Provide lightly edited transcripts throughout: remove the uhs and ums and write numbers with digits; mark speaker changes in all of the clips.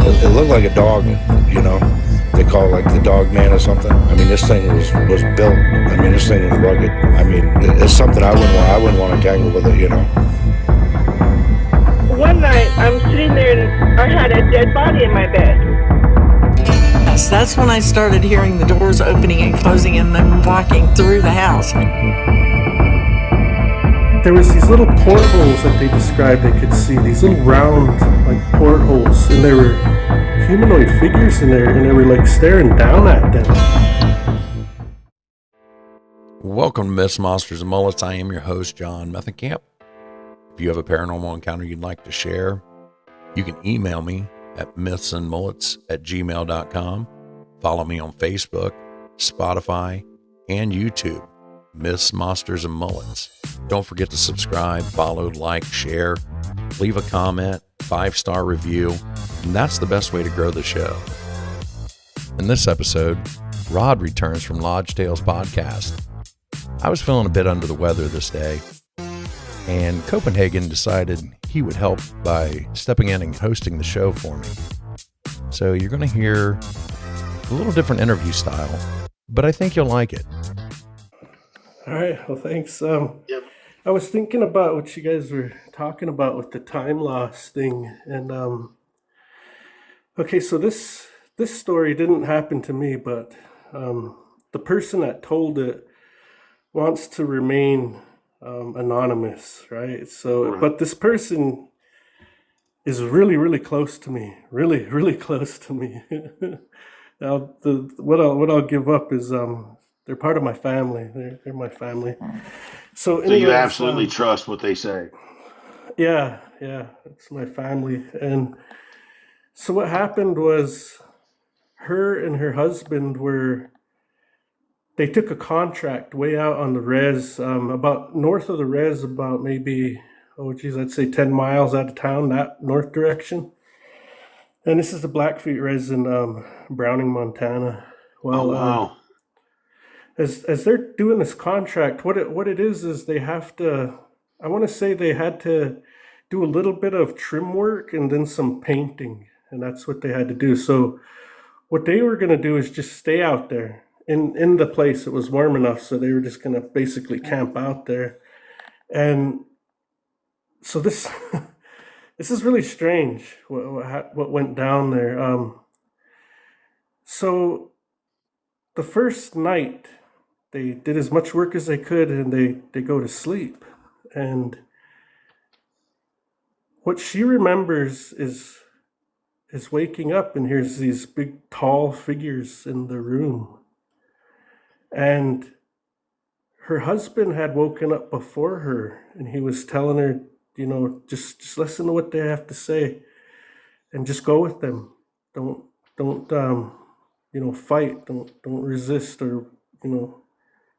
Speaker 1: It looked like a dog, you know. They call it like the dog man or something. I mean, this thing was built. I mean, this thing was rugged. I mean, it's something I wouldn't want to tangle with it, you know.
Speaker 2: One night, I'm sitting there and I had a dead body in my bed.
Speaker 3: Yes, that's when I started hearing the doors opening and closing and then walking through the house.
Speaker 4: There was these little portholes that they described they could see, these little round, like, portholes, and there were humanoid figures in there, and they were, like, staring down at them.
Speaker 5: Welcome to Myths, Monsters, and Mullets. I am your host, John Methenkamp. If you have a paranormal encounter you'd like to share, you can email me at mythsandmullets@gmail.com. Follow me on Facebook, Spotify, and YouTube, Myths, Monsters, and Mullets. Don't forget to subscribe, follow, like, share, leave a comment, 5-star review, and that's the best way to grow the show. In this episode, Rod returns from Lodge Tales podcast. I was feeling a bit under the weather this day, and Copenhagen decided he would help by stepping in and hosting the show for me. So you're going to hear a little different interview style, but I think you'll like it.
Speaker 4: All right, well, thanks. I was thinking about what you guys were talking about with the time loss thing, and okay, so this story didn't happen to me, but the person that told it wants to remain anonymous, right? So, but this person is really, really close to me, really, really close to me. Now, what I'll give up is they're part of my family. They're my family. So
Speaker 6: you absolutely trust what they say.
Speaker 4: Yeah, it's my family. And so what happened was her and her husband they took a contract way out on the res, about north of the res, about maybe, I'd say 10 miles out of town, that north direction. And this is the Blackfoot res in Browning, Montana. Well,
Speaker 6: wow.
Speaker 4: As they're doing this contract, what it is they have to, I want to say they had to do a little bit of trim work and then some painting, and that's what they had to do. So what they were going to do is just stay out there in the place. It was warm enough, so they were just going to basically camp out there. And so this this is really strange what went down there. So the first night they did as much work as they could, and they go to sleep. And what she remembers is waking up, and here's these big tall figures in the room. And her husband had woken up before her, and he was telling her, just listen to what they have to say and just go with them. Don't fight, don't resist, or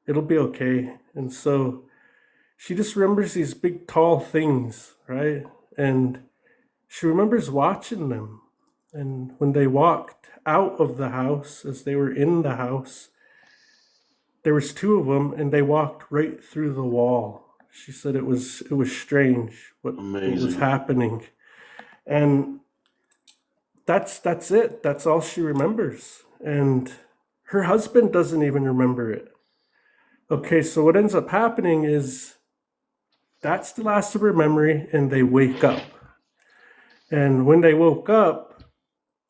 Speaker 4: it'll be okay. And so she just remembers these big tall things, right? And she remembers watching them. And when they walked out of the house, as they were in the house, there was two of them, and they walked right through the wall. She said it was strange what was happening. And that's it. That's all she remembers. And her husband doesn't even remember it. Okay, so what ends up happening is that's the last of her memory, and they wake up. And when they woke up,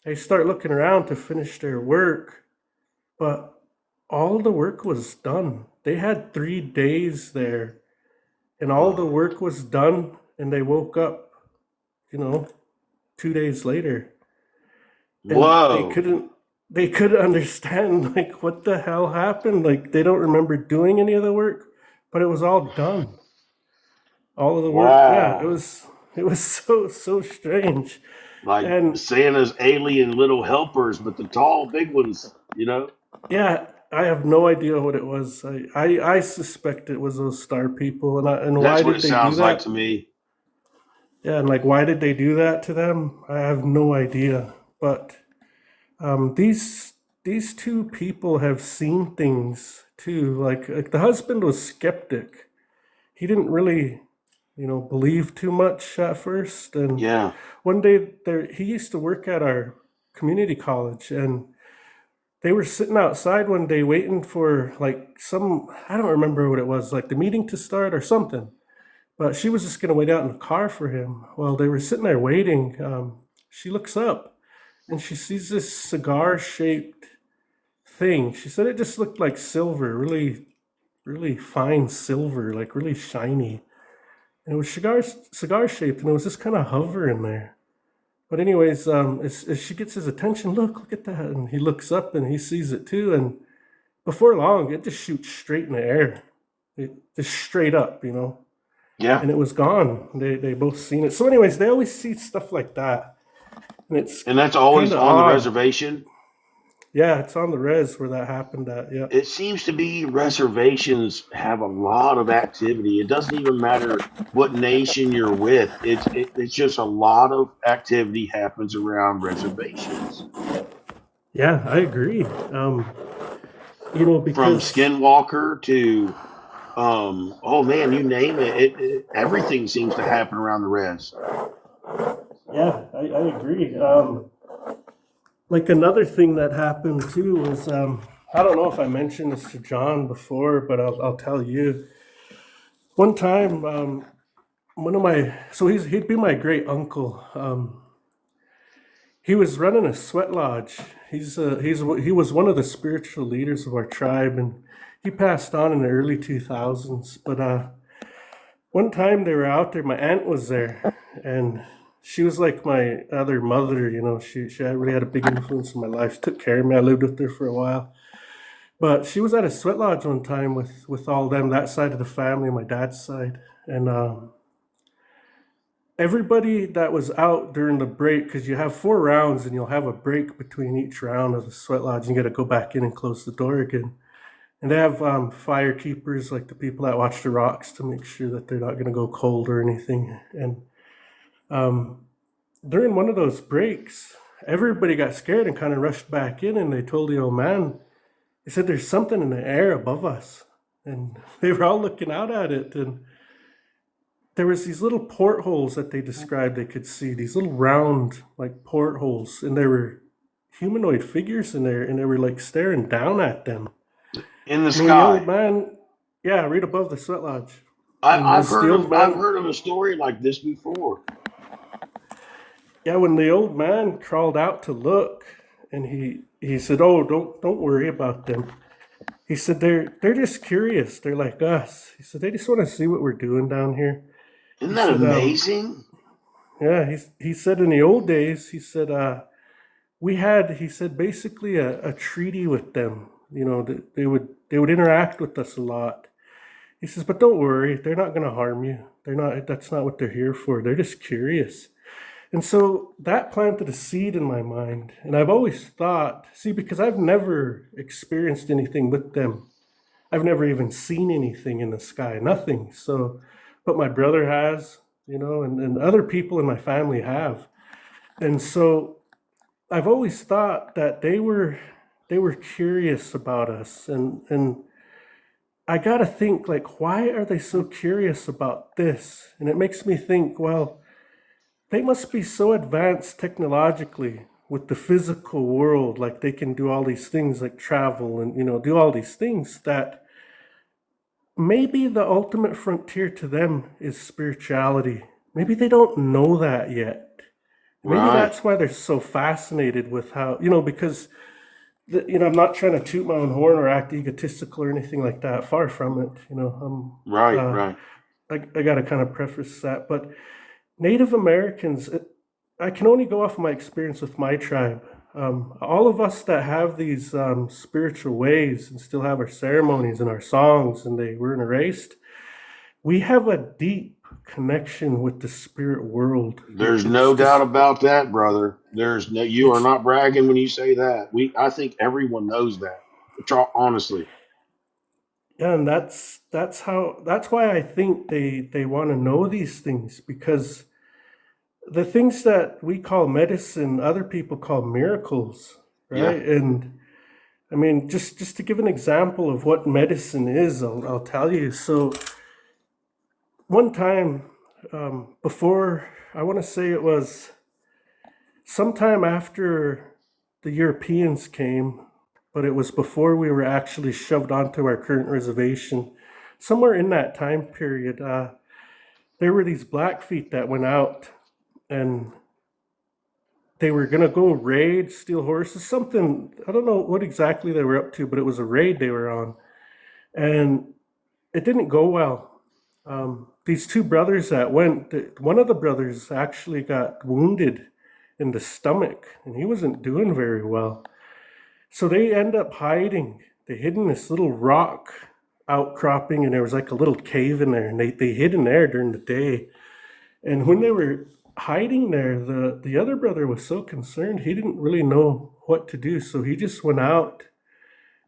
Speaker 4: they start looking around to finish their work, but all the work was done. They had 3 days there, and all the work was done, and they woke up, 2 days later. And
Speaker 6: whoa.
Speaker 4: They couldn't understand, like, what the hell happened. Like, they don't remember doing any of the work, but it was all done. All of the work.
Speaker 6: Wow.
Speaker 4: Yeah, it was so strange.
Speaker 6: Like Santa's alien little helpers, but the tall, big ones,
Speaker 4: Yeah, I have no idea what it was. I suspect it was those star people. And
Speaker 6: that's
Speaker 4: why
Speaker 6: what
Speaker 4: did
Speaker 6: it
Speaker 4: they
Speaker 6: sounds
Speaker 4: do that?
Speaker 6: like to me.
Speaker 4: Yeah, and like, why did they do that to them? I have no idea. But these two people have seen things too. Like the husband was skeptic. He didn't really, believe too much at first. And
Speaker 6: Yeah.
Speaker 4: one day he used to work at our community college, and they were sitting outside one day waiting for like I don't remember what it was, like the meeting to start or something. But she was just going to wait out in the car for him. While they were sitting there waiting, she looks up and she sees this cigar shaped thing. She said it just looked like silver, really, really fine silver, like really shiny. And it was cigar shaped, and it was just kind of hovering there. But anyways, as she gets his attention, look at that, and he looks up and he sees it too. And before long, it just shoots straight in the air, just straight up,
Speaker 6: Yeah.
Speaker 4: and it was gone. They both seen it. So, anyways, they always see stuff like that, and it's
Speaker 6: And that's
Speaker 4: kind
Speaker 6: always
Speaker 4: of
Speaker 6: on the
Speaker 4: odd.
Speaker 6: reservation.
Speaker 4: Yeah, it's on the res where that happened at. Yeah,
Speaker 6: It seems to be reservations have a lot of activity. It doesn't even matter what nation you're with. It's just a lot of activity happens around reservations.
Speaker 4: yeah, I agree.
Speaker 6: From
Speaker 4: Because
Speaker 6: Skinwalker to oh man, you name it. Everything seems to happen around the res.
Speaker 4: yeah, I agree. Like another thing that happened too was I don't know if I mentioned this to John before, but I'll tell you. One time, one of my so he'd be my great uncle. He was running a sweat lodge. He was one of the spiritual leaders of our tribe, and he passed on in the early 2000s. But one time they were out there. My aunt was there, and she was like my other mother. She really had a big influence in my life. She took care of me. I lived with her for a while. But she was at a sweat lodge one time with all them, that side of the family, my dad's side, and everybody that was out during the break, because you have 4 rounds and you'll have a break between each round of the sweat lodge, and you got to go back in and close the door again. And they have fire keepers, like the people that watch the rocks, to make sure that they're not going to go cold or anything. And during one of those breaks, everybody got scared and kind of rushed back in, and they told the old man, they said, there's something in the air above us. And they were all looking out at it, and there was these little portholes that they described they could see, these little round like portholes, and there were humanoid figures in there, and they were like staring down at them.
Speaker 6: In the
Speaker 4: And when the old
Speaker 6: sky.
Speaker 4: man, yeah, right above the sweat lodge.
Speaker 6: I,
Speaker 4: And
Speaker 6: I've
Speaker 4: as the
Speaker 6: heard
Speaker 4: old
Speaker 6: of I've
Speaker 4: man,
Speaker 6: heard of a story like this before.
Speaker 4: yeah, when the old man crawled out to look, and he said, "Oh, don't worry about them." He said they're just curious. They're like us. He said they just want to see what we're doing down here.
Speaker 6: Isn't
Speaker 4: He
Speaker 6: that
Speaker 4: said,
Speaker 6: amazing?
Speaker 4: yeah, he said in the old days, he said, we had, he said, basically a treaty with them. They would interact with us a lot. He says, but don't worry, they're not going to harm you. They're not. That's not what they're here for. They're just curious. And so that planted a seed in my mind, and I've always thought, see, because I've never experienced anything with them. I've never even seen anything in the sky, nothing. So, but my brother has, and other people in my family have. And so I've always thought that they were curious about us, and I gotta think, like, why are they so curious about this? And it makes me think, well, they must be so advanced technologically with the physical world, like they can do all these things like travel and do all these things, that maybe the ultimate frontier to them is spirituality. Maybe they don't know that yet. Maybe
Speaker 6: Right.
Speaker 4: that's why they're so fascinated with how, because I'm not trying to toot my own horn or act egotistical or anything like that. Far from it.
Speaker 6: Right. Right.
Speaker 4: I got to kind of preface that. But Native Americans, I can only go off of my experience with my tribe. All of us that have these spiritual ways and still have our ceremonies and our songs, and they weren't erased, we have a deep connection with the spirit world.
Speaker 6: There's
Speaker 4: It's
Speaker 6: no doubt
Speaker 4: just,
Speaker 6: about that, brother. There's no. You are
Speaker 4: it's
Speaker 6: not bragging when you say that. I think everyone knows that. Honestly.
Speaker 4: Yeah, and that's why I think they want to know these things, because the things that we call medicine, other people call miracles,
Speaker 6: Yeah.
Speaker 4: right? And I mean, just to give an example of what medicine is, I'll tell you. So one time, before, I want to say it was sometime after the Europeans came, but it was before we were actually shoved onto our current reservation. Somewhere in that time period, there were these Blackfeet that went out and they were going to go raid, steal horses, something. I don't know what exactly they were up to, but it was a raid they were on. And it didn't go well. These two brothers that went, one of the brothers actually got wounded in the stomach and he wasn't doing very well. So they end up hiding. They hid in this little rock outcropping and there was like a little cave in there and they hid in there during the day. And when they were hiding there, the other brother was so concerned he didn't really know what to do. So he just went out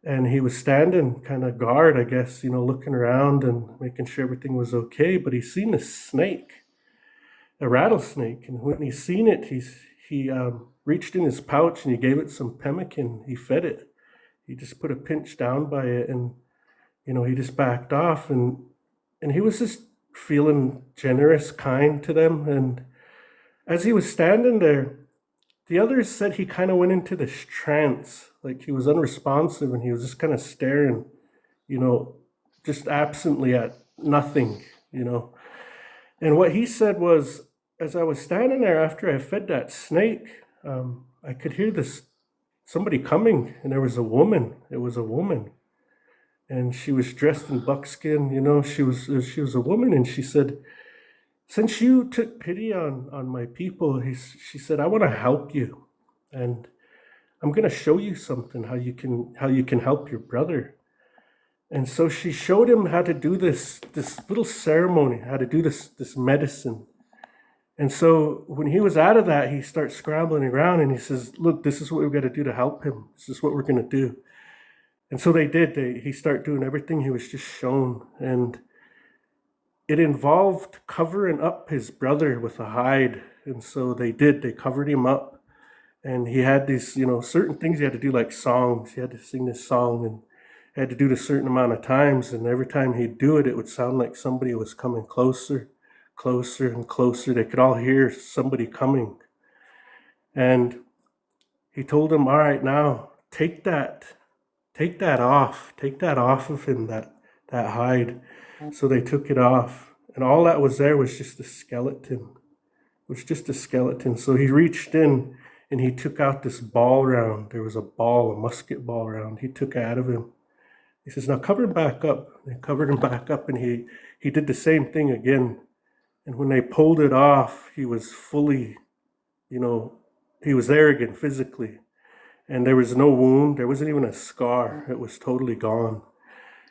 Speaker 4: and he was standing kind of guard, I guess, looking around and making sure everything was okay. But he seen a snake, a rattlesnake, and when he seen it, he reached in his pouch and he gave it some pemmican. He fed it. He just put a pinch down by it, and he just backed off, and he was just feeling generous, kind to them. And as he was standing there, the others said he kind of went into this trance, like he was unresponsive and he was just kind of staring, just absently at nothing. And what he said was, as I was standing there after I fed that snake, I could hear somebody coming, and there was a woman. It was a woman, and she was dressed in buckskin. She was a woman, and she said, "Since you took pity on my people," she said, "I want to help you, and I'm going to show you something how you can help your brother." And so she showed him how to do this little ceremony, how to do this medicine. And so when he was out of that, he starts scrambling around and he says, "Look, this is what we've got to do to help him. This is what we're going to do." And so they did. He started doing everything he was just shown. And it involved covering up his brother with a hide. And so they did. They covered him up. And he had these, certain things he had to do, like songs. He had to sing this song and had to do it a certain amount of times. And every time he'd do it, it would sound like somebody was coming closer, closer and closer. They could all hear somebody coming. And he told them, "All right, now take that off of him, that hide." So they took it off, and all that was there was just a skeleton. It was just a skeleton. So he reached in and he took out this ball round. There was a musket ball round. He took out of him. He says, "Now cover him back up." They covered him back up, and he did the same thing again. And when they pulled it off, he was fully, he was there again physically. And there was no wound. There wasn't even a scar. It was totally gone.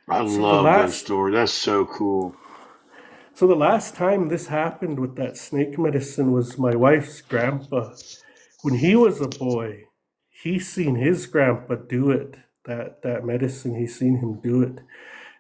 Speaker 6: I
Speaker 4: So
Speaker 6: love that story. That's so cool.
Speaker 4: So the last time this happened with that snake medicine was my wife's grandpa. When he was a boy, he seen his grandpa do it, that medicine. He seen him do it.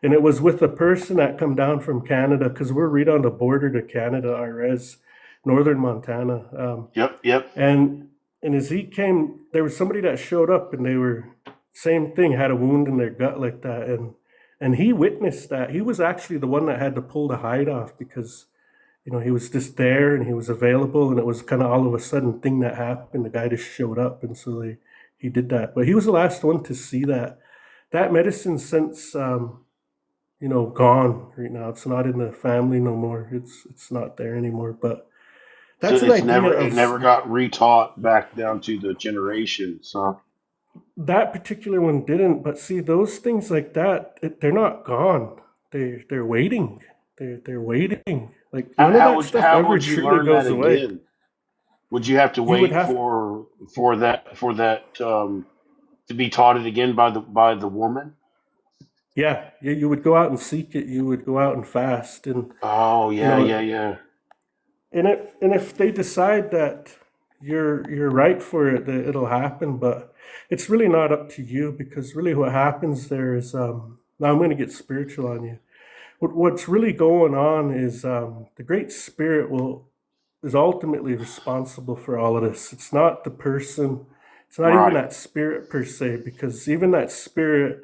Speaker 4: And it was with a person that come down from Canada, because we're right on the border to Canada, Arez, northern Montana.
Speaker 6: Yep.
Speaker 4: And as he came, there was somebody that showed up, and they were, same thing, had a wound in their gut like that. And he witnessed that. He was actually the one that had to pull the hide off, because, he was just there and he was available, and it was kind of all of a sudden thing that happened. The guy just showed up, and so he did that. But he was the last one to see that. That medicine since, gone right now. It's not in the family no more. It's not there anymore. But
Speaker 6: So
Speaker 4: that's an idea
Speaker 6: it never got retaught back down to the generations, huh?
Speaker 4: That particular one didn't. But see, those things like that, they're not gone. They're waiting. They're waiting. Like none of that stuff
Speaker 6: How
Speaker 4: ever
Speaker 6: would you
Speaker 4: truly
Speaker 6: learn
Speaker 4: goes
Speaker 6: that
Speaker 4: away.
Speaker 6: again? Would you have to
Speaker 4: You would
Speaker 6: wait
Speaker 4: have
Speaker 6: for that to be taught it again by the woman?
Speaker 4: Yeah, you would go out and seek it. You would go out and fast, and
Speaker 6: Oh
Speaker 4: you
Speaker 6: yeah,
Speaker 4: know,
Speaker 6: yeah, yeah.
Speaker 4: and if they decide that you're right for it, that it'll happen. But it's really not up to you, because really what happens there is, now I'm going to get spiritual on you. What's really going on is, the Great Spirit is ultimately responsible for all of this. It's not the person. It's not even
Speaker 6: Right.
Speaker 4: that spirit per se, because even that spirit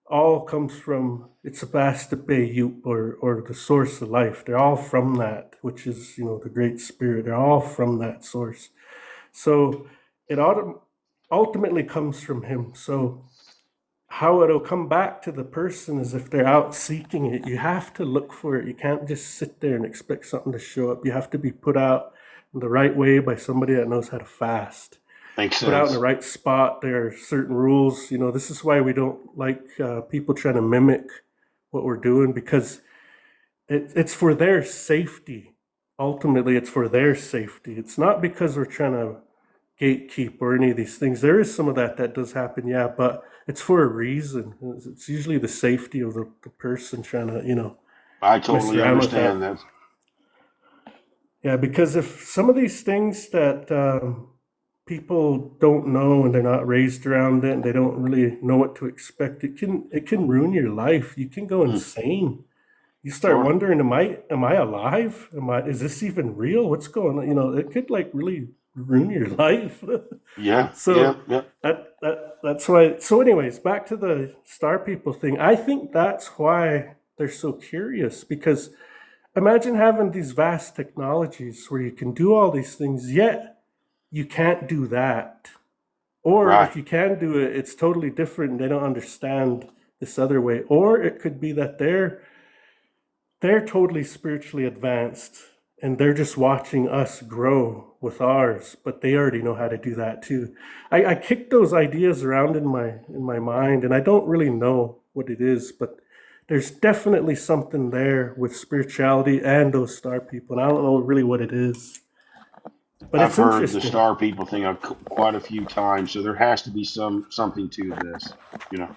Speaker 4: all comes from, it's a Bastape Yup, or the source of life. They're all from that, which is, the Great Spirit. They're all from that source. So it ultimately comes from him. So how it'll come back to the person is if they're out seeking it. You have to look for it. You can't just sit there and expect something to show up. You have to be put out in the right way by somebody that knows how to fast.
Speaker 6: Makes
Speaker 4: Put out in the
Speaker 6: sense.
Speaker 4: right spot. There are certain rules. This is why we don't like people trying to mimic what we're doing, because it's for their safety. Ultimately, it's for their safety. It's not because we're trying to gatekeep or any of these things. There is some of that does happen, yeah, but it's for a reason. It's usually the safety of the person trying to,
Speaker 6: I
Speaker 4: mess
Speaker 6: totally
Speaker 4: around with
Speaker 6: understand
Speaker 4: that.
Speaker 6: that.
Speaker 4: Yeah, because if some of these things that people don't know and they're not raised around it and they don't really know what to expect, it can ruin your life. You can go
Speaker 6: Mm,
Speaker 4: insane. You start
Speaker 6: sure.
Speaker 4: wondering, am I alive? Is this even real? What's going on? It could like really ruin your life.
Speaker 6: Yeah, yeah,
Speaker 4: So
Speaker 6: yeah.
Speaker 4: that's why. So, anyways, back to the star people thing. I think that's why they're so curious, because imagine having these vast technologies where you can do all these things, yet you can't do that. Or
Speaker 6: Right.
Speaker 4: if you can do it, it's totally different and they don't understand this other way. Or it could be that they're totally spiritually advanced and they're just watching us grow with ours, but they already know how to do that too. I kick those ideas around in my mind, and I don't really know what it is, but there's definitely something there with spirituality and those star people, and I don't know really what it is, but
Speaker 6: I've
Speaker 4: it's
Speaker 6: heard the
Speaker 4: interesting.
Speaker 6: star people thing quite a few times, so there has to be something to this. You know.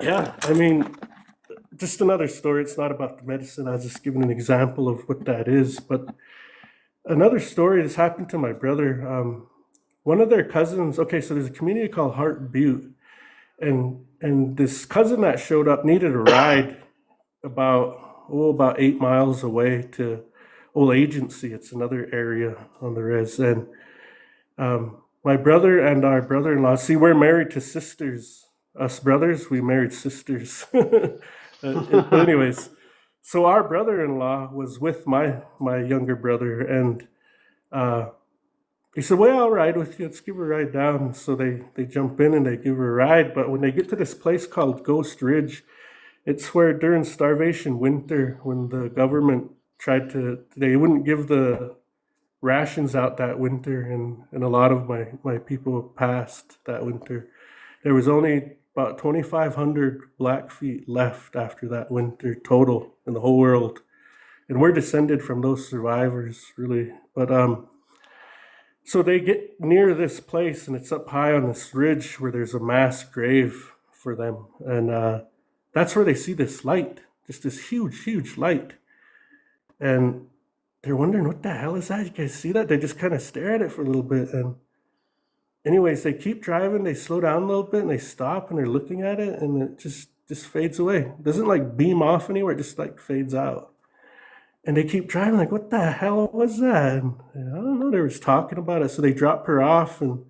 Speaker 4: Yeah, I mean, just another story. It's not about the medicine. I was just giving an example of what that is, but another story that's happened to my brother. One of their cousins. Okay, so there's a community called Heart Butte, and this cousin that showed up needed a ride about 8 miles away to Old Agency. It's another area on the res, and my brother and our brother-in-law. See, we're married to sisters. Us brothers, we married sisters. But anyways, so our brother-in-law was with my younger brother, and uh, he said, "Well, I'll ride with you. Let's give her a ride down." So they jump in and they give her a ride. But when they get to this place called Ghost Ridge, it's where during starvation winter, when the government they wouldn't give the rations out that winter, and a lot of my people passed that winter. There was only about 2,500 Blackfeet left after that winter total in the whole world, and we're descended from those survivors, really. But so they get near this place, and it's up high on this ridge where there's a mass grave for them, and that's where they see this light, just this huge, huge light, and they're wondering what the hell is that? You guys see that? They just kind of stare at it for a little bit, and anyways, they keep driving. They slow down a little bit, and they stop, and they're looking at it, and it just fades away. It doesn't like beam off anywhere. It just like fades out. And they keep driving, like, what the hell was that? And I don't know. They was talking about it, so they drop her off, and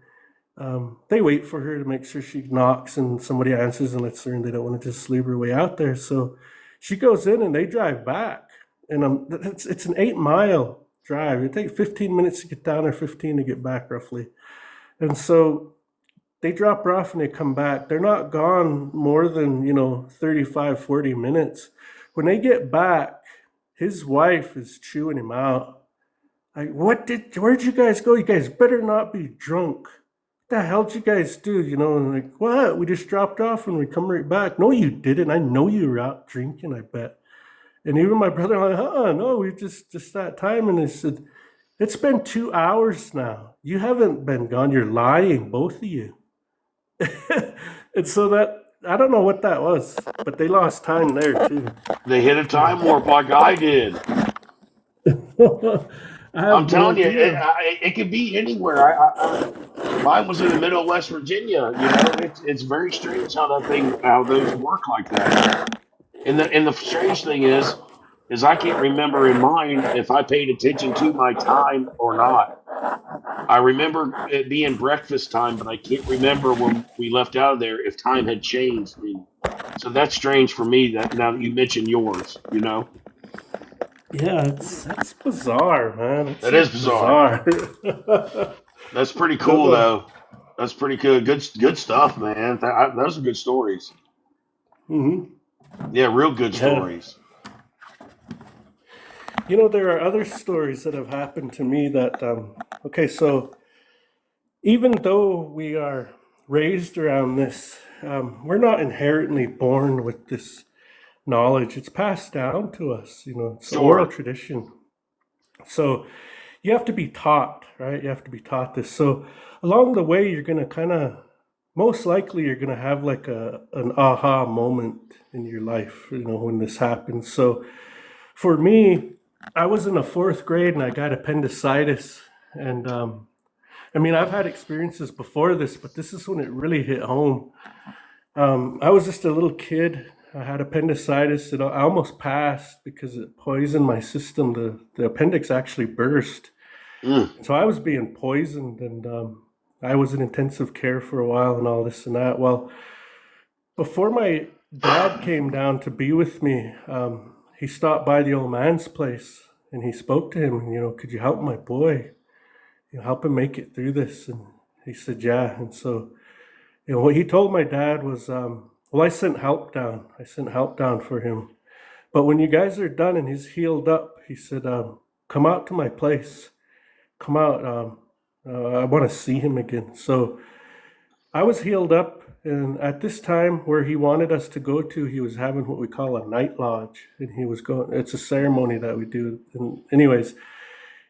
Speaker 4: they wait for her to make sure she knocks, and somebody answers and lets her in. They don't want to just leave her way out there, so she goes in, and they drive back. And it's an 8 mile drive. It takes 15 minutes to get down, or 15 to get back, roughly. And so they drop her off and they come back. They're not gone more than 35, 40 minutes. When they get back, his wife is chewing him out. Like, where'd you guys go? You guys better not be drunk. What the hell did you guys do? And like, what? We just dropped off and we come right back. No, you didn't. I know you were out drinking, I bet. And even my brother, like, no, we just that time. And they said, it's been 2 hours now. You haven't been gone. You're lying, both of you. And so that, I don't know what that was, but they lost time there too.
Speaker 6: They hit a time warp like I did.
Speaker 4: I
Speaker 6: I'm
Speaker 4: have no
Speaker 6: telling you,
Speaker 4: idea.
Speaker 6: it could be anywhere. Mine was in the middle of West Virginia. It's very strange how those work like that. And the strange thing is I can't remember in mine if I paid attention to my time or not. I remember it being breakfast time, but I can't remember when we left out of there if time had changed. And so that's strange for me. That now that you mention yours.
Speaker 4: Yeah, that's bizarre, man. It's
Speaker 6: That is
Speaker 4: like
Speaker 6: bizarre.
Speaker 4: bizarre.
Speaker 6: That's pretty
Speaker 4: Don't
Speaker 6: cool
Speaker 4: know.
Speaker 6: though. That's pretty good. Good stuff, man. Those are good stories.
Speaker 4: Hmm.
Speaker 6: Yeah, real good
Speaker 4: Yeah.
Speaker 6: stories.
Speaker 4: There are other stories that have happened to me that, okay, so even though we are raised around this, we're not inherently born with this knowledge. It's passed down to us, it's an oral
Speaker 6: Sure.
Speaker 4: tradition. So you have to be taught, right? You have to be taught this. So along the way, you're going to most likely, you're going to have like an aha moment in your life, when this happens. So for me, I was in the fourth grade and I got appendicitis. And I've had experiences before this, but this is when it really hit home. I was just a little kid. I had appendicitis. I almost passed because it poisoned my system. The appendix actually burst.
Speaker 6: Mm.
Speaker 4: So I was being poisoned, and I was in intensive care for a while and all this and that. Well, before my dad came down to be with me, he stopped by the old man's place and he spoke to him, could you help my boy? Help him make it through this. And he said, yeah. And so, what he told my dad was, well, I sent help down. I sent help down for him. But when you guys are done and he's healed up, he said, come out to my place. Come out. I want to see him again. So I was healed up. And at this time, where he wanted us to go to, he was having what we call a night lodge. And he was going, it's a ceremony that we do. And anyways,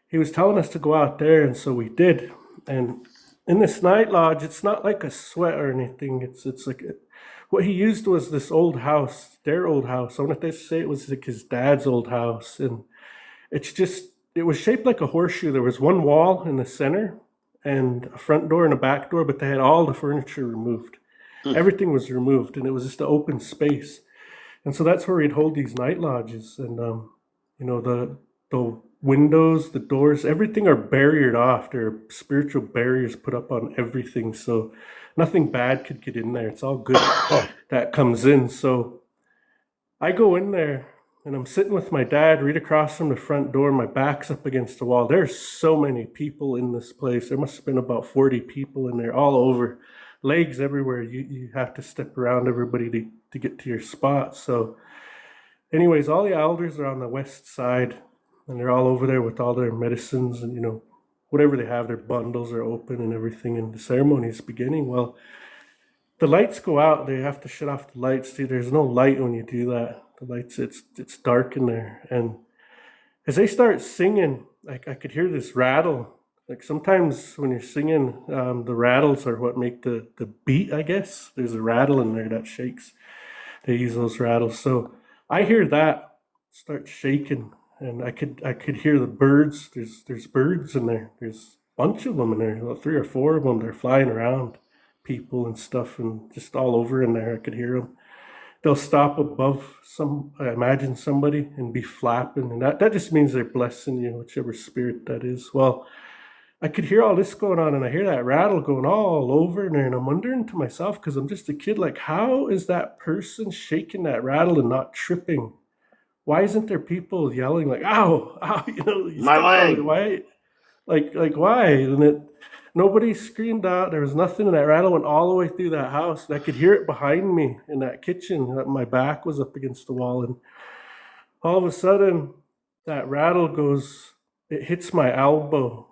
Speaker 4: he was telling us to go out there. And so we did. And in this night lodge, it's not like a sweat or anything. It's like what he used was this old house, their old house. I want to say it was like his dad's old house, and it was shaped like a horseshoe. There was one wall in the center, and a front door and a back door, but they had all the furniture removed.
Speaker 6: Hmm.
Speaker 4: Everything was removed, and it was just an open space. And so that's where he'd hold these night lodges, and the windows, the doors, everything are barriered off. There are spiritual barriers put up on everything, so nothing bad could get in there. It's all good that comes in. So I go in there and I'm sitting with my dad right across from the front door. My back's up against the wall. There's so many people in this place. There must have been about 40 people in there, all over, legs everywhere. You have to step around everybody to get to your spot. So anyways, all the elders are on the west side, and they're all over there with all their medicines and whatever they have. Their bundles are open and everything, and the ceremony is beginning. Well, the lights go out. They have to shut off the lights. See, there's no light when you do that. The lights, it's dark in there. And as they start singing, like I could hear this rattle. Like sometimes when you're singing, the rattles are what make the beat, I guess. There's a rattle in there that shakes. They use those rattles. So I hear that start shaking, and I could hear the birds. There's birds in there. There's a bunch of them in there, about 3 or 4 of them. They're flying around people and stuff, and just all over in there. I could hear them. They'll stop above I imagine somebody, and be flapping, and that just means they're blessing you, whichever spirit that is. Well, I could hear all this going on, and I hear that rattle going all over in there, and I'm wondering to myself, because I'm just a kid, like, how is that person shaking that rattle and not tripping? Why isn't there people yelling like, "Ow, ow"? You
Speaker 6: My
Speaker 4: stepped on me.
Speaker 6: leg.
Speaker 4: Why? Like why? And nobody screamed out. There was nothing, and that rattle went all the way through that house, and I could hear it behind me in that kitchen. My back was up against the wall, and all of a sudden, that rattle goes. It hits my elbow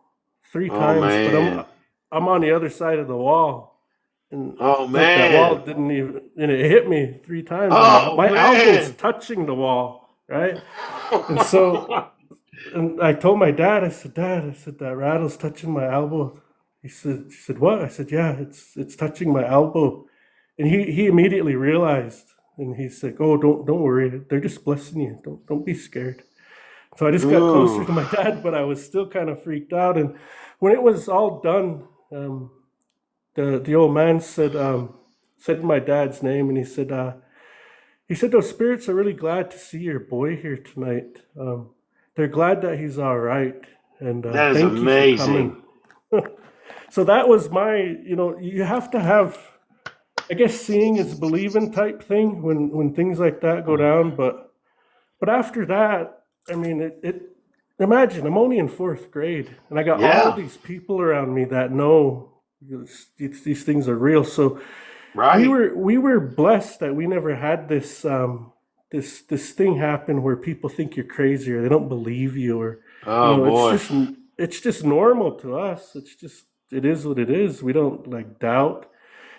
Speaker 4: 3
Speaker 6: Oh
Speaker 4: times, but
Speaker 6: man.
Speaker 4: I'm on the other side of the wall, and
Speaker 6: Oh
Speaker 4: like that wall
Speaker 6: man.
Speaker 4: didn't even, and it hit me 3 times, and
Speaker 6: Oh
Speaker 4: my elbow's
Speaker 6: man.
Speaker 4: touching the wall, right? And so, and I told my dad, I said, Dad, I said, that rattle's touching my elbow. He said, what? I said, yeah, it's touching my elbow. And he immediately realized, and he said, oh, don't worry, they're just blessing you. Don't be scared. So I just got closer
Speaker 6: Ooh.
Speaker 4: to my dad, but I was still kind of freaked out. And when it was all done, the old man said my dad's name, and he said those spirits are really glad to see your boy here tonight. They're glad that he's all right, and
Speaker 6: That is
Speaker 4: thank you for
Speaker 6: amazing.
Speaker 4: coming. So that was you have to have, I guess, seeing is believing type thing when things like that go down. But after that, imagine I'm only in fourth grade, and I got all
Speaker 6: Yeah.
Speaker 4: these people around me that know These things are real. So
Speaker 6: Right.
Speaker 4: we were blessed that we never had this thing happen where people think you're crazy or they don't believe you, or
Speaker 6: Oh boy.
Speaker 4: it's just normal to us. It is what it is. We don't like doubt.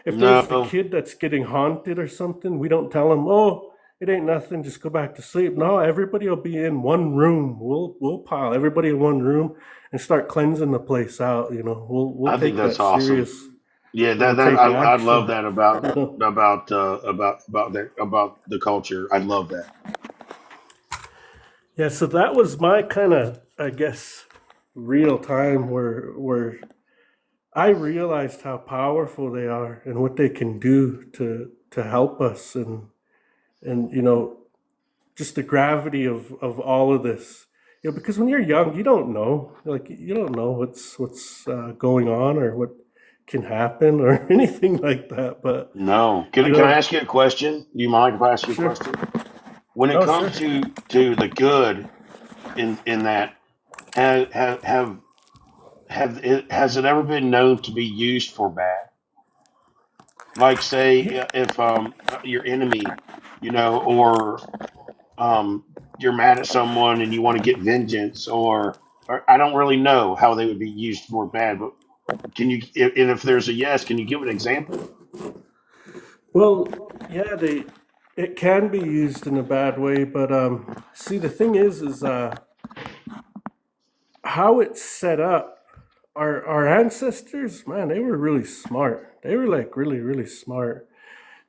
Speaker 4: If there's the
Speaker 6: No,
Speaker 4: kid that's getting haunted or something, we don't tell them, "Oh, it ain't nothing. Just go back to sleep." No, everybody will be in one room. We'll pile everybody in one room and start cleansing the place out. We'll
Speaker 6: I think
Speaker 4: take
Speaker 6: that's
Speaker 4: that
Speaker 6: awesome.
Speaker 4: serious.
Speaker 6: Yeah,
Speaker 4: We'll
Speaker 6: that
Speaker 4: take
Speaker 6: I love
Speaker 4: action.
Speaker 6: that
Speaker 4: You know.
Speaker 6: about the culture. I love that.
Speaker 4: Yeah. So that was my kind of, I guess, real time where I realized how powerful they are and what they can do to help us, and just the gravity of all of this. Because when you're young, you don't know, like you don't know what's going on or what can happen or anything like that. But
Speaker 6: No,
Speaker 4: you
Speaker 6: can I
Speaker 4: know,
Speaker 6: ask you a question? Do you mind if I ask you a
Speaker 4: sure.
Speaker 6: question? When it
Speaker 4: Oh, sure.
Speaker 6: comes to the good in that, have have have has it ever been known to be used for bad? Like say
Speaker 4: Yeah.
Speaker 6: if your enemy, or you're mad at someone and you want to get vengeance, or I don't really know how they would be used for bad, but can you? And if there's a yes, can you give an example?
Speaker 4: Well, yeah, it can be used in a bad way, but see, the thing is how it's set up. Our ancestors, man, they were really smart. They were like really, really smart.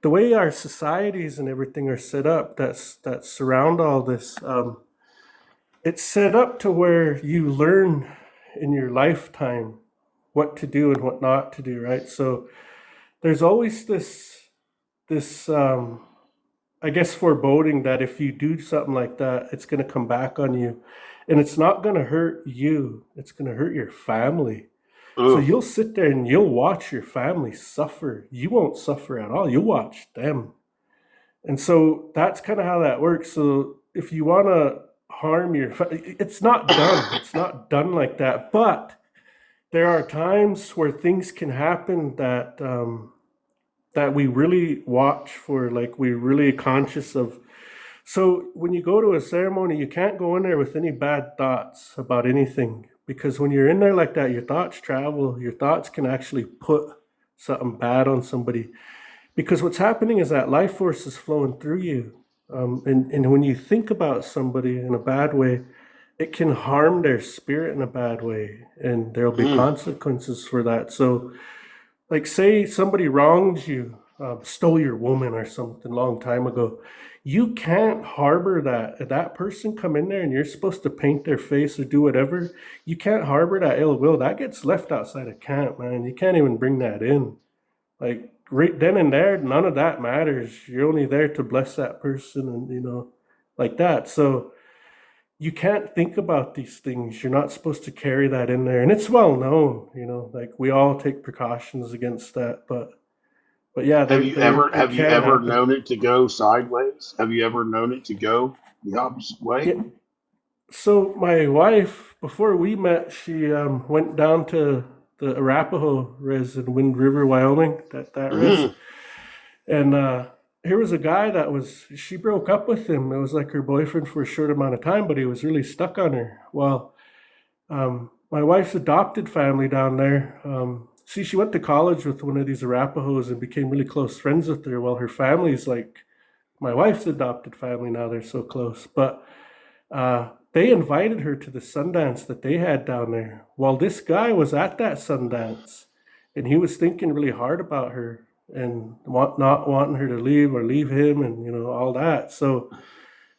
Speaker 4: The way our societies and everything are set up, that surround all this, it's set up to where you learn in your lifetime what to do and what not to do, right? So there's always this I guess foreboding that if you do something like that, it's going to come back on you, and it's not going to hurt you. It's going to hurt your family. So
Speaker 6: Ugh.
Speaker 4: you'll sit there and you'll watch your family suffer. You won't suffer at all. You'll watch them. And so that's kind of how that works. So if you want to harm it's not done. It's not done like that. But there are times where things can happen that we really watch for, like we're really conscious of. So when you go to a ceremony, you can't go in there with any bad thoughts about anything, because when you're in there like that, your thoughts travel. Your thoughts can actually put something bad on somebody, because what's happening is that life force is flowing through you. And when you think about somebody in a bad way, it can harm their spirit in a bad way, and there'll be
Speaker 6: Mm.
Speaker 4: consequences for that. So, like, say somebody wrongs you, stole your woman or something a long time ago. You can't harbor that. If that person come in there and you're supposed to paint their face or do whatever, you can't harbor that ill will. That gets left outside of camp, man. You can't even bring that in. Like right then and there, none of that matters. You're only there to bless that person, and like that. So you can't think about these things. You're not supposed to carry that in there, and it's well known. Like we all take precautions against that, but yeah, it
Speaker 6: Have you
Speaker 4: can
Speaker 6: ever
Speaker 4: happen.
Speaker 6: known it to go sideways? Have you ever known it to go the opposite way?
Speaker 4: Yeah. So my wife, before we met, she went down to the Arapaho res in Wind River, Wyoming. That res.
Speaker 6: Mm.
Speaker 4: And here was a guy she broke up with him. It was like her boyfriend for a short amount of time, but he was really stuck on her. Well, my wife's adopted family down there. See, she went to college with one of these Arapahoes and became really close friends with her. Well, her family's like my wife's adopted family now. They're so close. But they invited her to the Sundance that they had down there. Well, this guy was at that Sundance, and he was thinking really hard about her and not wanting her to leave or leave him, and all that. So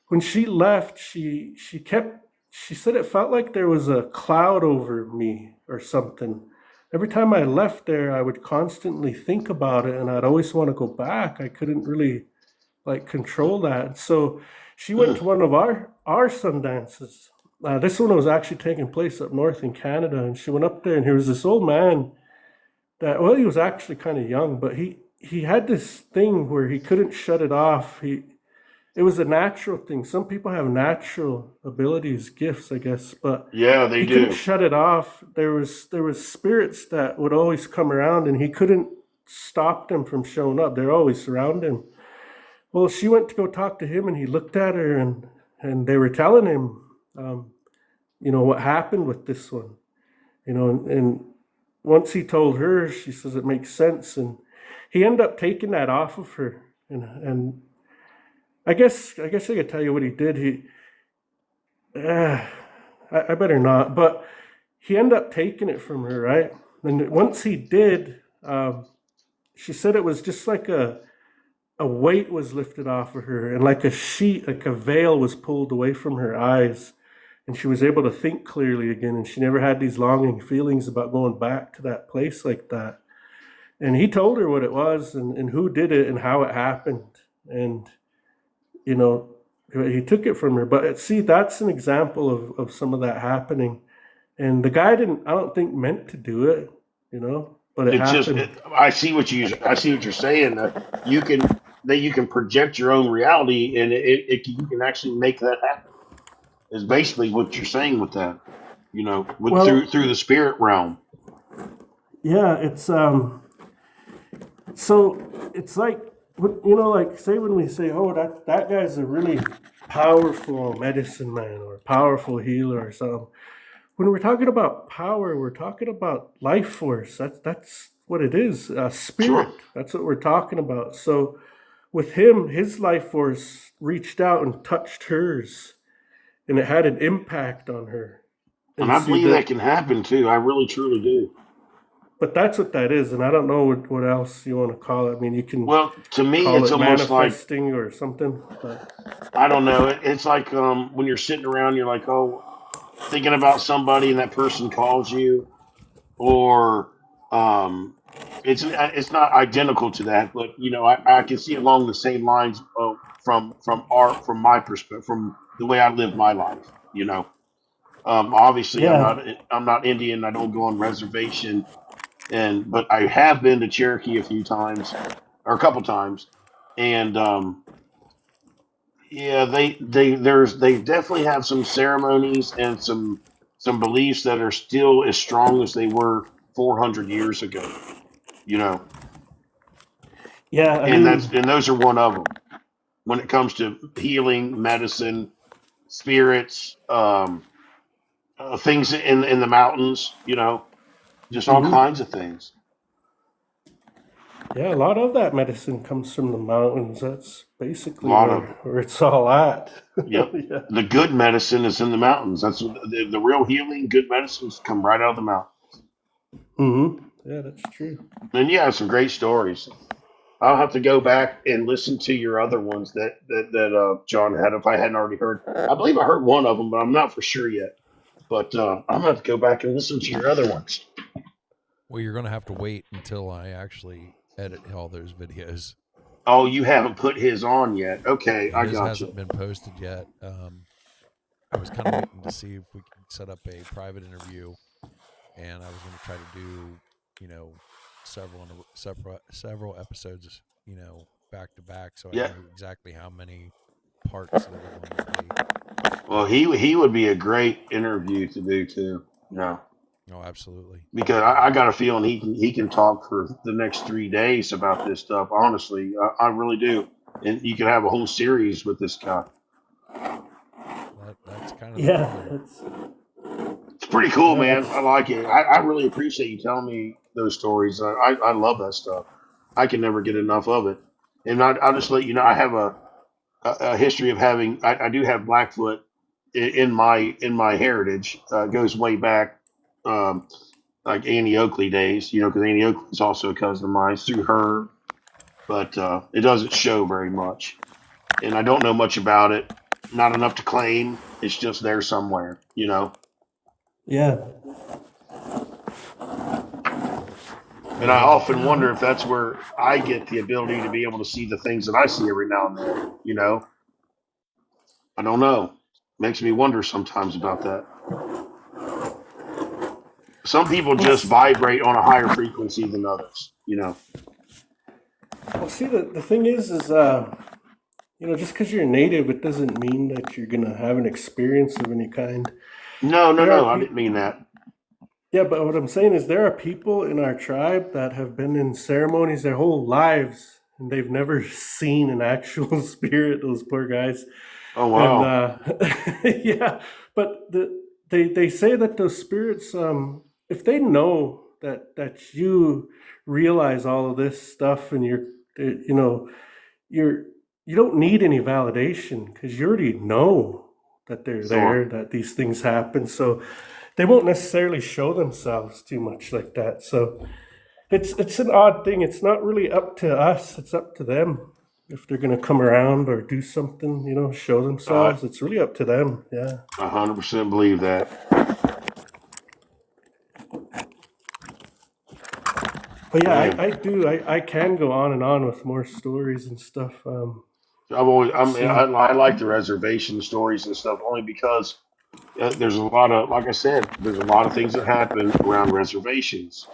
Speaker 4: when she left, she said it felt like there was a cloud over me or something. Every time I left there, I would constantly think about it, and I'd always want to go back. I couldn't really like control that. So she went
Speaker 6: Mm.
Speaker 4: to one of our sun dances. This one was actually taking place up north in Canada, and she went up there, and here was this old man that, well, he was actually kind of young, but he had this thing where he couldn't shut it off. it was a natural thing. Some people have natural abilities, gifts, I guess, but
Speaker 6: Yeah, they
Speaker 4: he couldn't
Speaker 6: do.
Speaker 4: shut it off. There was spirits that would always come around, and he couldn't stop them from showing up. They're always surrounding him. Well, she went to go talk to him, and he looked at her, and they were telling him, what happened with this one, and once he told her, she says it makes sense, and he ended up taking that off of her, and I guess I could tell you what he did. Uh, I better not, but he ended up taking it from her, right? And once he did, she said it was just like a weight was lifted off of her, and like a sheet, like a veil was pulled away from her eyes, and she was able to think clearly again, and she never had these longing feelings about going back to that place like that. And he told her what it was, and who did it and how it happened, and you know he took it from her. But see, that's an example of some of that happening, and the guy didn't, I don't think, meant to do it, but it
Speaker 6: It's just
Speaker 4: happened.
Speaker 6: I see what you're saying. You can project your own reality, and you can actually make that happen. Is basically what you're saying with that. With
Speaker 4: Well,
Speaker 6: through the spirit realm.
Speaker 4: yeah, it's so it's like, like, say when we say, oh, that guy's a really powerful medicine man or powerful healer or something. When we're talking about power, we're talking about life force. That's what it is.
Speaker 6: Sure.
Speaker 4: Spirit. That's what we're talking about. So with him, his life force reached out and touched hers, and it had an impact on her.
Speaker 6: And
Speaker 4: And
Speaker 6: I
Speaker 4: see
Speaker 6: believe
Speaker 4: that,
Speaker 6: that can happen too. I really truly do.
Speaker 4: but that's what that is. And I don't know what else you want to call it. I mean, you can
Speaker 6: Well, to me,
Speaker 4: call
Speaker 6: it's
Speaker 4: it
Speaker 6: almost like
Speaker 4: manifesting or something. But
Speaker 6: I don't know. It's like when you're sitting around, you're like, oh, thinking about somebody, and that person calls you, or um, it's not identical to that, but I can see along the same lines from my perspective, from the way I live my life. Obviously,
Speaker 4: yeah,
Speaker 6: I'm not Indian. I don't go on reservation, but I have been to Cherokee a few times, or a couple times, and yeah, they definitely have some ceremonies and some beliefs that are still as strong as they were 400 years ago. You know,
Speaker 4: yeah. I
Speaker 6: and
Speaker 4: mean,
Speaker 6: those are one of them when it comes to healing, medicine, spirits, things in the mountains. Just all
Speaker 4: mhm.
Speaker 6: kinds of things.
Speaker 4: Yeah, a lot of that medicine comes from the mountains. That's
Speaker 6: A
Speaker 4: basically
Speaker 6: lot
Speaker 4: where
Speaker 6: of it.
Speaker 4: where it's all at.
Speaker 6: Yep.
Speaker 4: Yeah.
Speaker 6: The good medicine is in the mountains. That's what the real healing, good medicines come right out of the mountain.
Speaker 4: Yeah, that's true.
Speaker 6: And you have some great stories. I'll have to go back and listen to your other ones that John had if I hadn't already heard. I believe I heard one of them, but I'm not for sure yet. But I'm gonna have to go back and listen to your other ones.
Speaker 5: Well, you're going to have to wait until I actually edit all those videos.
Speaker 6: Oh, you haven't put his on yet? Okay, I
Speaker 5: His
Speaker 6: got you.
Speaker 5: hasn't been posted yet. I was kind of waiting to see if we could set up a private interview, and I was going to try to do, several episodes, back to back, so I
Speaker 6: Yeah.
Speaker 5: knew exactly how many parts there were going to be.
Speaker 6: Well, he would be a great interview to do too.
Speaker 5: Oh, absolutely.
Speaker 6: Because I got a feeling he can talk for the next 3 days about this stuff. Honestly, I really do. And you could have a whole series with this guy.
Speaker 5: That's kind of the
Speaker 4: Yeah,
Speaker 5: plan.
Speaker 4: that's
Speaker 6: It's pretty cool,
Speaker 4: yeah,
Speaker 6: man. I
Speaker 4: that's
Speaker 6: like it. I really appreciate you telling me those stories. I love that stuff. I can never get enough of it. And I'll just let you know, I have a history of having. I do have Blackfoot in my heritage. It goes way back, um, like Annie Oakley days. Because Annie Oakley is also a cousin of mine through her, but it doesn't show very much. And I don't know much about it. Not enough to claim. It's just there somewhere.
Speaker 4: yeah.
Speaker 6: And I
Speaker 5: Well,
Speaker 6: often wonder if that's where I get the ability to be able to see the things that I see every now and then. I don't know. Makes me wonder sometimes about that. Some people
Speaker 4: Well,
Speaker 6: just vibrate on a higher frequency than others.
Speaker 4: see, the thing is, just because you're native, it doesn't mean that you're gonna have an experience of any kind.
Speaker 6: No, no,
Speaker 4: There are
Speaker 6: no. I
Speaker 4: people.
Speaker 6: didn't mean that.
Speaker 4: Yeah, but what I'm saying is there are people in our tribe that have been in ceremonies their whole lives and they've never seen an actual spirit, those poor guys.
Speaker 6: Oh,
Speaker 4: And
Speaker 6: wow.
Speaker 4: yeah, but they say that those spirits, if they know that you realize all of this stuff and you're you don't need any validation because you already know that they're there,
Speaker 6: Sure.
Speaker 4: that these things happen. So they won't necessarily show themselves too much like that. So it's an odd thing. It's not really up to us. It's up to them if they're going to come around or do something. Show
Speaker 6: I
Speaker 4: themselves. It's really up to them. Yeah.
Speaker 6: 100% believe that.
Speaker 4: But yeah,
Speaker 6: Man,
Speaker 4: I do. I can go on and on with more stories and stuff.
Speaker 6: I
Speaker 4: Let's
Speaker 6: mean,
Speaker 4: see.
Speaker 6: I like the reservation stories and stuff only because there's a lot of, like I said, there's a lot of things that happen around reservations.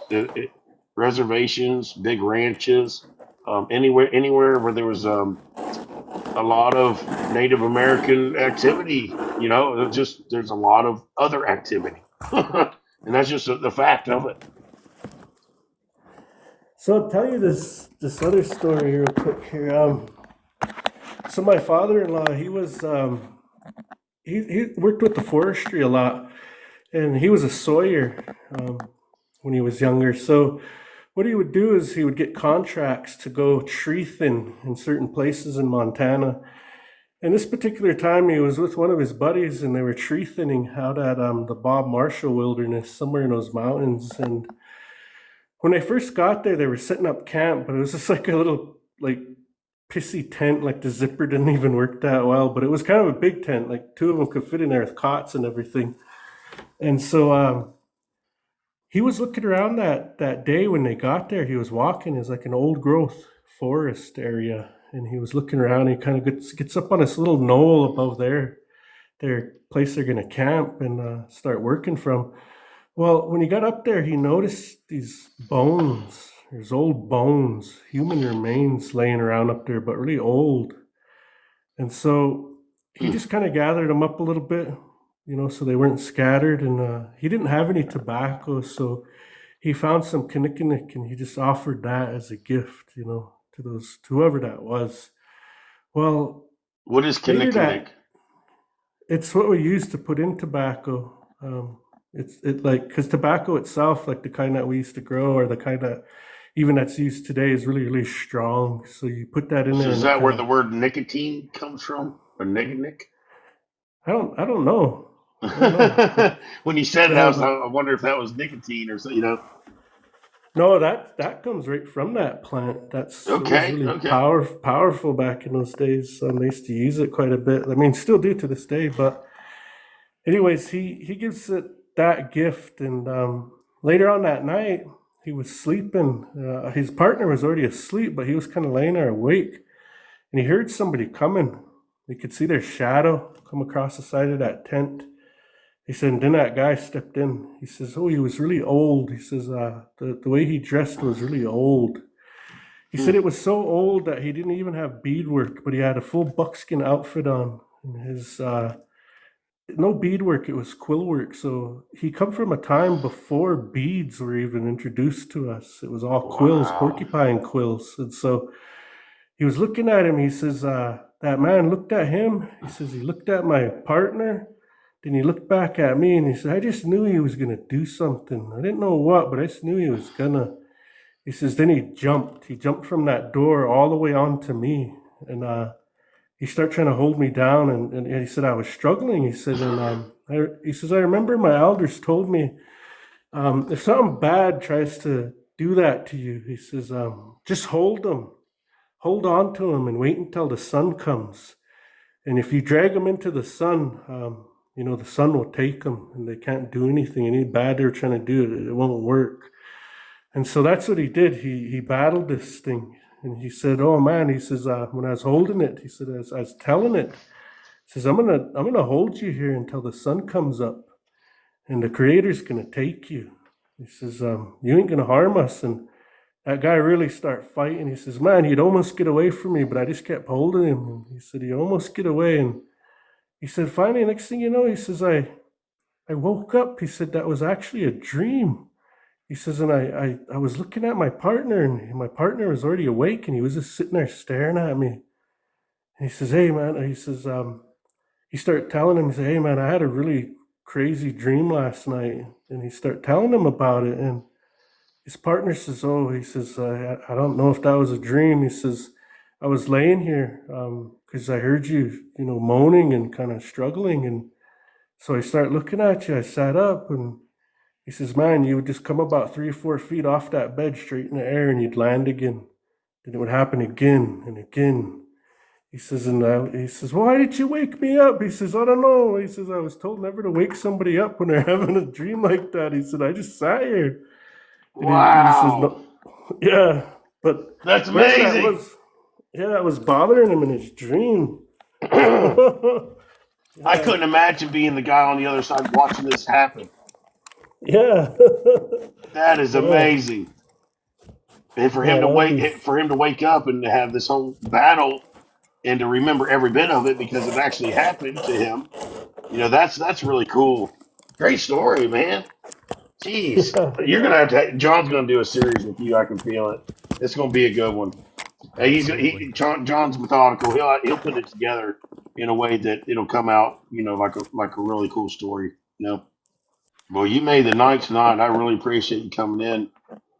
Speaker 6: Reservations, big ranches, anywhere where there was a lot of Native American activity. There's a lot of other activity, and that's just the fact of it.
Speaker 4: So I'll tell you this other story real quick here. So my father-in-law, he worked with the forestry a lot, and he was a sawyer when he was younger. So what he would do is he would get contracts to go tree thin in certain places in Montana. And this particular time, he was with one of his buddies, and they were tree thinning out at the Bob Marshall Wilderness, somewhere in those mountains. And when they first got there, they were setting up camp, but it was just like a little like pissy tent. Like the zipper didn't even work that well, but it was kind of a big tent. Like two of them could fit in there with cots and everything. And so he was looking around that day when they got there. He was walking. It's like an old growth forest area, and he was looking around. And he kind of gets up on this little knoll above their place they're gonna camp and start working from. Well, when he got up there, he noticed these bones. There's old bones, human remains laying around up there, but really old. And so he
Speaker 6: Hmm.
Speaker 4: just kind of gathered them up a little bit, so they weren't scattered. And he didn't have any tobacco, so he found some kinnikinnick and he just offered that as a gift, to whoever that was. Well,
Speaker 6: What is
Speaker 4: later
Speaker 6: Kinnikinnick?
Speaker 4: that it's what we use to put in tobacco. It like because tobacco itself, like the kind that we used to grow, or the kind that even that's used today, is really really strong. So you put that in
Speaker 6: So
Speaker 4: there,
Speaker 6: is
Speaker 4: and it
Speaker 6: that
Speaker 4: kind
Speaker 6: where
Speaker 4: of
Speaker 6: the word nicotine comes from? Or nick?
Speaker 4: I don't know. I don't know. But
Speaker 6: When you said it,
Speaker 4: yeah, but
Speaker 6: I wonder if that was nicotine or so.
Speaker 4: no, that comes right from that plant. It was
Speaker 6: Okay,
Speaker 4: really
Speaker 6: okay.
Speaker 4: powerful back in those days. They used to use it quite a bit. I mean, still do to this day. But anyways, he gives it that gift, and later on that night, he was sleeping. His partner was already asleep, but he was kind of laying there awake, and he heard somebody coming. He could see their shadow come across the side of that tent. He said, and then that guy stepped in. He says, "Oh, he was really old." He says, "The way he dressed was really old." He
Speaker 6: Hmm.
Speaker 4: said it was so old that he didn't even have beadwork, but he had a full buckskin outfit on. And his no beadwork; it was quill work. So he come from a time before beads were even introduced to us. It was all quills,
Speaker 6: Wow.
Speaker 4: porcupine quills. And so he was looking at him. He says, "That man looked at him." He says, "He looked at my partner." Then he looked back at me and he said, "I just knew he was going to do something. I didn't know what, but I just knew he was going to." He says, then he jumped. He jumped from that door all the way onto me. And he started trying to hold me down. And he said, I was struggling. He said, and he says, I remember my elders told me, if something bad tries to do that to you, he says, just hold on to him and wait until the sun comes. And if you drag them into the sun, the sun will take them and they can't do anything. Any bad they're trying to do, it won't work. And so that's what he did. He battled this thing. And he said, "Oh man," he says, when I was holding it, he said, as I was telling it, he says, I'm gonna hold you here until the sun comes up and the creator's gonna take you. He says, you ain't gonna harm us. And that guy really start fighting. He says, man, he'd almost get away from me, but I just kept holding him. And he said, he almost get away. And he said, finally, next thing you know, he says, I woke up. He said, that was actually a dream. He says, and I was looking at my partner, and my partner was already awake, and he was just sitting there staring at me. And he says, hey, man, he says, he started telling him, he said, hey, man, I had a really crazy dream last night. And he started telling him about it. And his partner says, oh, he says, I don't know if that was a dream. He says, I was laying here because I heard you, moaning and kind of struggling. And so I started looking at you. I sat up, and he says, man, you would just come about 3 or 4 feet off that bed straight in the air, and you'd land again. Then it would happen again and again. He says, he says, why did you wake me up? He says, I don't know. He says, I was told never to wake somebody up when they're having a dream like that. He said, I just sat here. And he says,
Speaker 6: Wow.
Speaker 4: no, yeah, but
Speaker 6: That's
Speaker 4: whatever that
Speaker 6: amazing.
Speaker 4: was, that was bothering him in his dream.
Speaker 6: I couldn't imagine being the guy on the other side watching this happen.
Speaker 4: Yeah.
Speaker 6: That is amazing. And for
Speaker 4: Yeah,
Speaker 6: him to
Speaker 4: that'd be,
Speaker 6: wake up and to have this whole battle and to remember every bit of it because it actually happened to him, that's really cool. Great story, man. Jeez,
Speaker 4: yeah.
Speaker 6: you're gonna have to. John's gonna do a series with you. I can feel it. It's gonna be a good one.
Speaker 5: Absolutely.
Speaker 6: John's methodical. He'll put it together in a way that it'll come out, like a really cool story. Well, you made the night tonight. I really appreciate you coming in.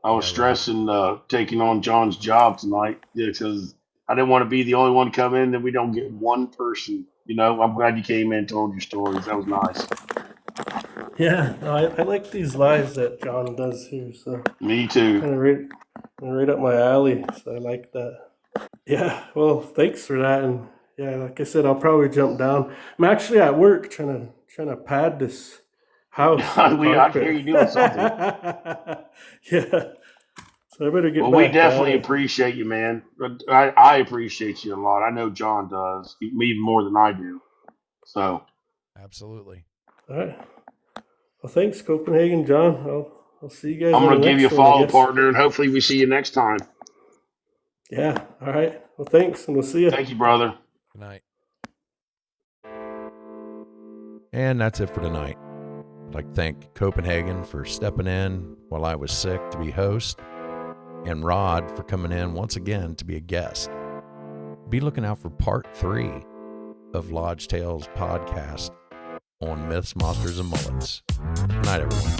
Speaker 6: I was
Speaker 5: Yeah, Rod.
Speaker 6: stressing taking on John's job tonight because I didn't want to be the only one to come in that we don't get one person. I'm glad you came in and told your stories. That was nice.
Speaker 4: Yeah, no, I like these lives that John does here, so
Speaker 6: Me too.
Speaker 4: kind of right up my alley. So I like that. Yeah, well, thanks for that. And yeah, like I said, I'll probably jump down. I'm actually at work trying to pad this house, the
Speaker 6: I can hear
Speaker 4: carpet.
Speaker 6: you doing something.
Speaker 4: Yeah, so I better get
Speaker 6: Well, we
Speaker 4: back at
Speaker 6: definitely
Speaker 4: it.
Speaker 6: appreciate you, man. But I appreciate you a lot. I know John does, even more than I do. So
Speaker 5: Absolutely.
Speaker 4: All right. Well, thanks, Copenhagen, John. I'll see you guys
Speaker 6: I'm
Speaker 4: on the
Speaker 6: going to give you a
Speaker 4: next one, I
Speaker 6: follow,
Speaker 4: guess.
Speaker 6: partner, and hopefully we see you next time.
Speaker 4: Yeah. All right. Well, thanks, and we'll see you.
Speaker 6: Thank you, brother.
Speaker 5: Good night. And that's it for tonight. I'd like to thank Copenhagen for stepping in while I was sick to be host, and Rod for coming in once again to be a guest. Be looking out for part 3 of Lodge Tales podcast on Myths, Monsters, and Mullets. Good night, everyone.